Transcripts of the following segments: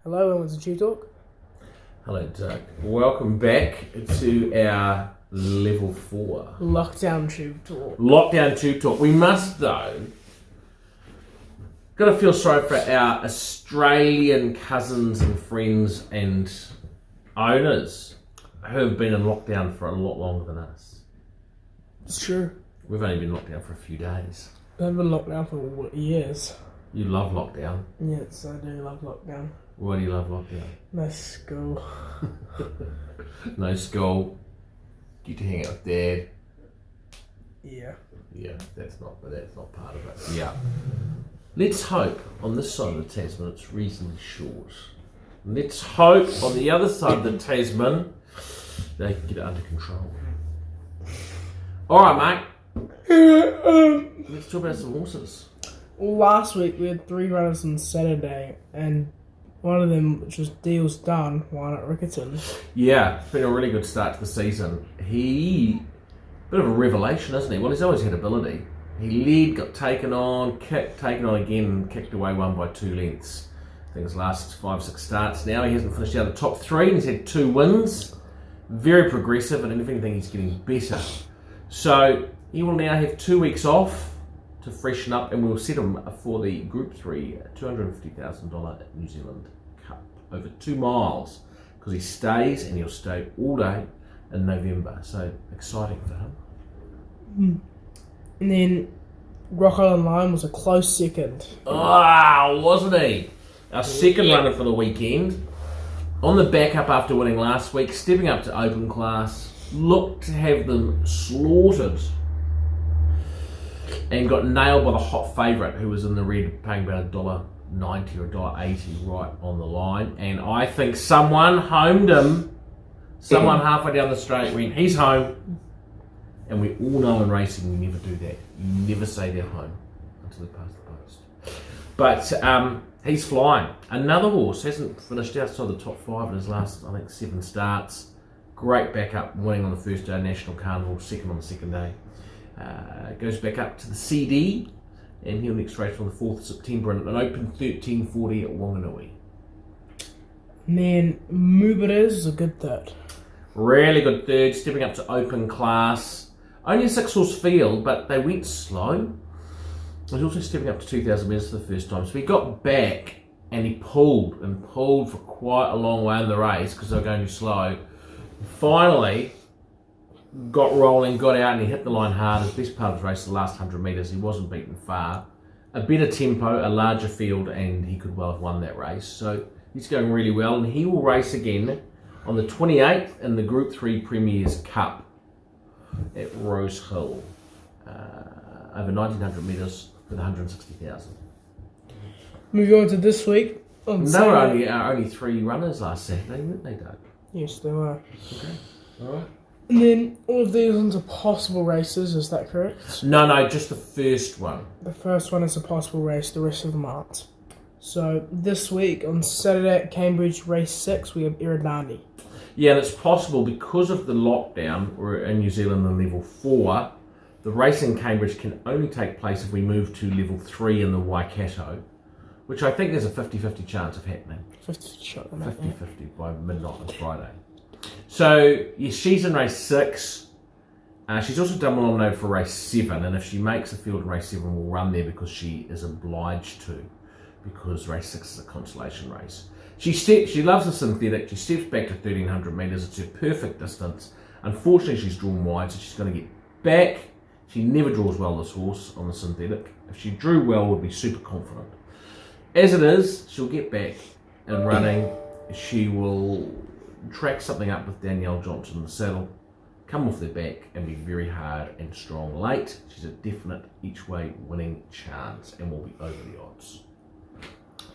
Hello, and welcome to TubeTalk. Hello, Doug. Welcome back to our level 4 Lockdown TubeTalk. lockdown tube talk. We must, though, got to feel sorry for our Australian cousins and friends and owners who have been in lockdown for a lot longer than us. It's true. We've only been locked down for a few days. I've been locked down for years. You love lockdown. Yes, I do love lockdown. Why do you love lockdown? No school. No school. Get to hang out with Dad. Yeah. Yeah, that's not part of it. Yeah. Let's hope on this side of the Tasman it's reasonably short. Let's hope on the other side of the Tasman they can get it under control. Alright, mate. Let's talk about some horses. Last week we had 3 runners on Saturday, and one of them, which was Deal's Done, won at Rickerton. Yeah, it's been a really good start to the season. Bit of a revelation, isn't he? Well, he's always had ability. He led, got taken on, kicked, taken on again, and kicked away, won by 2 lengths. I think his last 5-6 starts now. He hasn't finished out of the top 3, and he's had 2 wins. Very progressive, and if anything, he's getting better. So he will now have 2 weeks off to freshen up, and we'll set him for the Group 3 $250,000 New Zealand Cup over 2 miles, because he stays, and he'll stay all day in November. So exciting for him. And then Rock Island Line was a close second. Wasn't he? Our second runner for the weekend. On the back up after winning last week, stepping up to open class, looked to have them slaughtered and got nailed by the hot favourite who was in the red, paying about $1.90 or $1.80 right on the line. And I think someone homed him. Someone halfway down the straight went, he's home. And we all know in racing you never do that. You never say they're home until they pass the post. But he's flying. Another horse hasn't finished outside the top 5 in his last, I think, 7 starts. Great backup, winning on the first day of National Carnival, second on the second day. Goes back up to the CD, and he'll next race on the 4th of September in an open 1340 at Wanganui. And then Mubaraz was a good third. Really good third, stepping up to open class. Only a 6-horse field, but they went slow. He's also stepping up to 2,000 metres for the first time. So he got back and he pulled for quite a long way in the race because they were going too slow. Finally, got rolling, got out, and he hit the line hard. His best part of his race, the last 100 metres, he wasn't beaten far. A better tempo, a larger field, and he could well have won that race. So he's going really well, and he will race again on the 28th in the Group 3 Premier's Cup at Rose Hill, over 1,900 metres with 160,000. Moving on to this week. On There were Saturday. only 3 runners last Saturday, weren't they, Doug? Yes, they were. Okay, all right. And then all of these ones are possible races, is that correct? No, just the first one. The first one is a possible race, the rest of them aren't. So this week on Saturday at Cambridge, race 6, we have Iridani. Yeah, and it's possible because of the lockdown. We're in New Zealand in level 4. The race in Cambridge can only take place if we move to level 3 in the Waikato, which I think there's a 50-50 chance of happening. 50 shot them 50-50 by midnight on Friday. So, yes, she's in race 6. She's also double nominated for race 7, and if she makes the field in race 7, we'll run there because she is obliged to, because race 6 is a consolation race. She loves the synthetic. She steps back to 1,300 metres. It's her perfect distance. Unfortunately, she's drawn wide, so she's going to get back. She never draws well, this horse, on the synthetic. If she drew well, we'd be super confident. As it is, she'll get back and running. She will track something up with Danielle Johnson in the saddle, come off their back, and be very hard and strong late. She's a definite each-way winning chance and will be over the odds.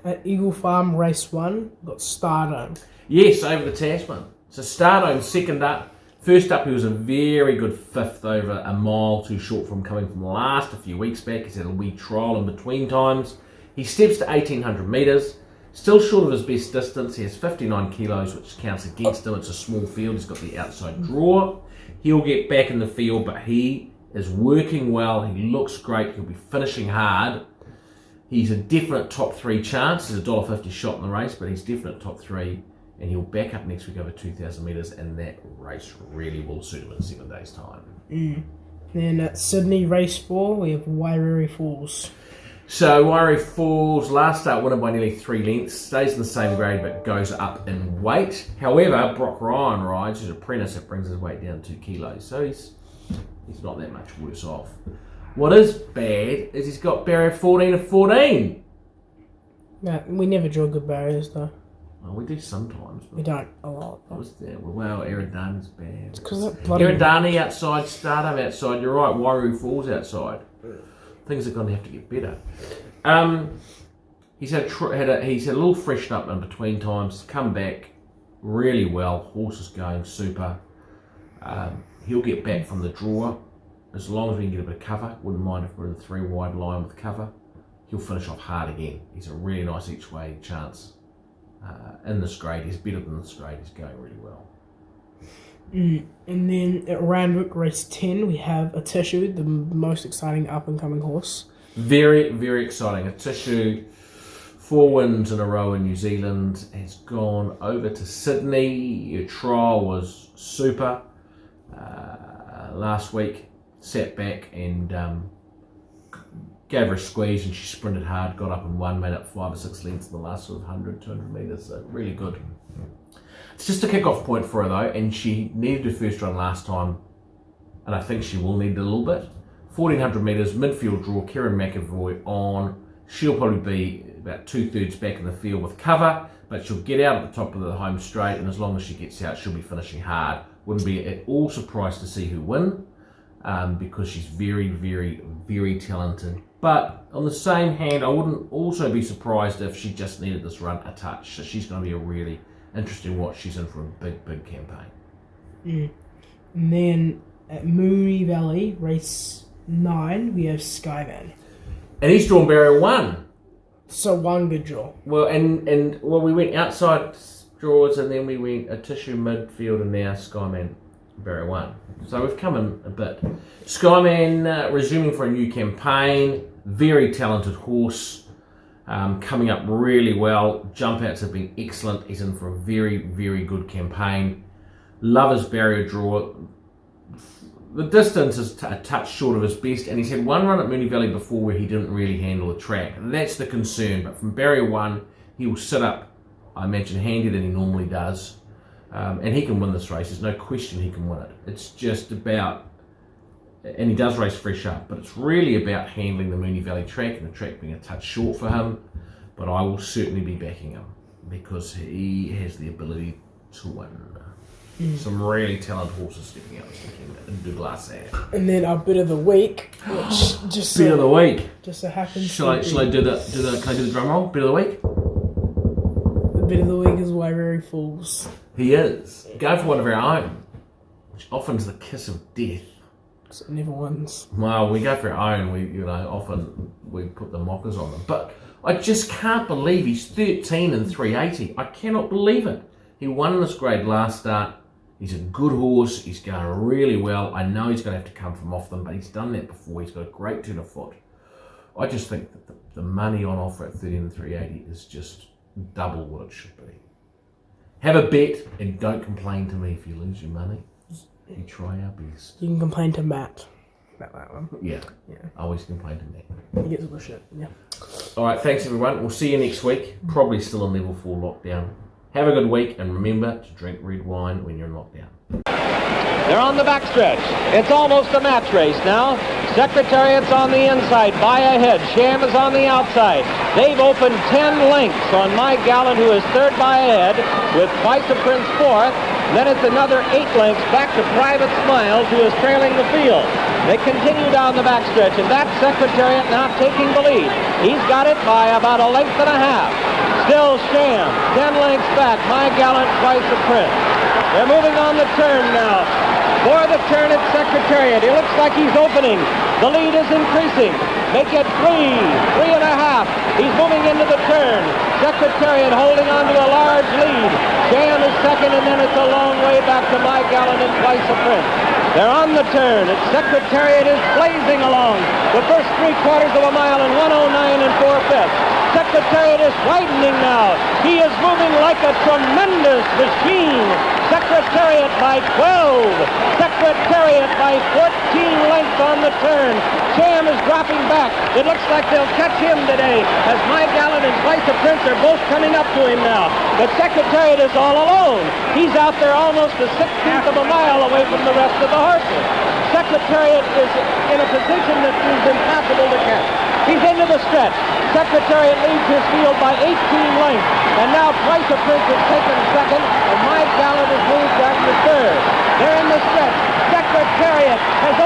At Eagle Farm, race 1, we've got Stardome. Yes, over the Tasman. So Stardome second up. First up, he was a very good 5th over a mile too short from coming from last a few weeks back. He's had a wee trial in between times. He steps to 1,800 metres. Still short of his best distance. He has 59 kilos, which counts against him. It's a small field. He's got the outside draw. He'll get back in the field, but he is working well. He looks great. He'll be finishing hard. He's a definite top 3 chance. There's a $1.50 shot in the race, but he's definite top 3, and he'll back up next week over 2,000 metres, and that race really will suit him in 7 days' time. Then at Sydney race 4, we have Wairiri Falls. So Wairiri Falls, last start winner by nearly 3 lengths, stays in the same grade but goes up in weight. However, Brock Ryan rides, his apprentice, that brings his weight down 2 kilos, so he's not that much worse off. What is bad is he's got barrier 14 of 14. No, we never draw good barriers though. Well, we do sometimes. We don't a lot. What's that? Well, Eridani's bad. It's because that bloody... Eridani outside, Stardom outside, you're right, Wairiri Falls outside. Things are going to have to get better. He's had a little freshen up in between times, come back really well, horse is going super. He'll get back from the draw. As long as we can get a bit of cover, wouldn't mind if we're in the 3 wide line with cover. He'll finish off hard again. He's a really nice each way chance in this grade. He's better than this grade. He's going really well. And then at Randwick race 10, we have a Tissue, the most exciting up and coming horse. Very, very exciting. A Tissue, 4 wins in a row in New Zealand, has gone over to Sydney. Your trial was super last week. Sat back and gave her a squeeze, and she sprinted hard, got up and won, made up 5 or 6 lengths in the last sort of 100, 200 metres, so really good. It's just a kick-off point for her though, and she needed her first run last time, and I think she will need it a little bit. 1400 metres, midfield draw, Kieran McAvoy on. She'll probably be about 2/3 back in the field with cover, but she'll get out at the top of the home straight, and as long as she gets out, she'll be finishing hard. Wouldn't be at all surprised to see her win. Because she's very, very, very talented. But on the same hand, I wouldn't also be surprised if she just needed this run a touch. So she's going to be a really interesting watch. She's in for a big, big campaign. And then at Moonee Valley, race 9, we have Skyman. And he's drawn barrier 1. So one good draw. Well, and we went outside draws, and then we went a Tissue midfield, and now Skyman barrier 1. So we've come in a bit. Skyman resuming for a new campaign. Very talented horse. Coming up really well. Jump outs have been excellent. He's in for a very, very good campaign. Love his barrier draw. The distance is a touch short of his best, and he's had 1 run at Moonee Valley before where he didn't really handle the track. That's the concern. But from barrier 1, he will sit up, I imagine, handier than he normally does. And he can win this race. There's no question he can win it. It's just about, and he does race fresh up, but it's really about handling the Moonee Valley track, and the track being a touch short for him. But I will certainly be backing him because he has the ability to win. Some really talented horses stepping out this weekend in Douglas. And then our bit of the week, which just bit of the week. Just so happens. Shall I do the? Can I do the drum roll? Bit of the week. The bit of the week is Wairiri Falls. He is. Go for one of our own, which often is the kiss of death. So it never wins. Well, we go for our own. We, often we put the mockers on them. But I just can't believe he's 13 and 380. I cannot believe it. He won this grade last start. He's a good horse. He's going really well. I know he's going to have to come from off them, but he's done that before. He's got a great turn of foot. I just think that the money on offer at 13 and 380 is just double what it should be. Have a bet and don't complain to me if you lose your money. We try our best. You can complain to Matt about that one. Yeah. I always complain to Matt. He gets all the shit. Yeah. All right, thanks everyone. We'll see you next week. Probably still in level 4 lockdown. Have a good week, and remember to drink red wine when you're in lockdown. They're on the backstretch. It's almost a match race now. Secretariat's on the inside, by ahead. Sham is on the outside. They've opened 10 lengths on My Gallant, who is third by ahead, with Twice a Prince fourth. Then it's another 8 lengths back to Private Smiles, who is trailing the field. They continue down the backstretch, and that Secretariat now taking the lead. He's got it by about a length and a half. Still Sham, 10 lengths back. My Gallant, Twice a Prince. They're moving on the turn now. For the turn at Secretariat. He looks like he's opening. The lead is increasing. Make it 3.5. He's moving into the turn. Secretariat holding on to a large lead. Sham is second, and then it's a long way back to My Gallant and Twice a Prince. They're on the turn. Its Secretariat is blazing along the first 3/4 of a mile in 109 and 4/5. Secretariat is widening now. He is moving like a tremendous machine. Secretariat by 12. Secretariat by 14 lengths on the turn. Sham is dropping back. It looks like they'll catch him today as My Gallant and Vice Prince are both coming up to him now. But Secretariat is all alone. He's out there almost a 16th of a mile away from the rest of the horses. Secretariat is in a position that is impossible to catch. He's into the stretch. Secretariat leads his field by 18 lengths. And now Twice a Prince has taken second, and My Gallant has moved down to third. They're in the stretch. Secretariat has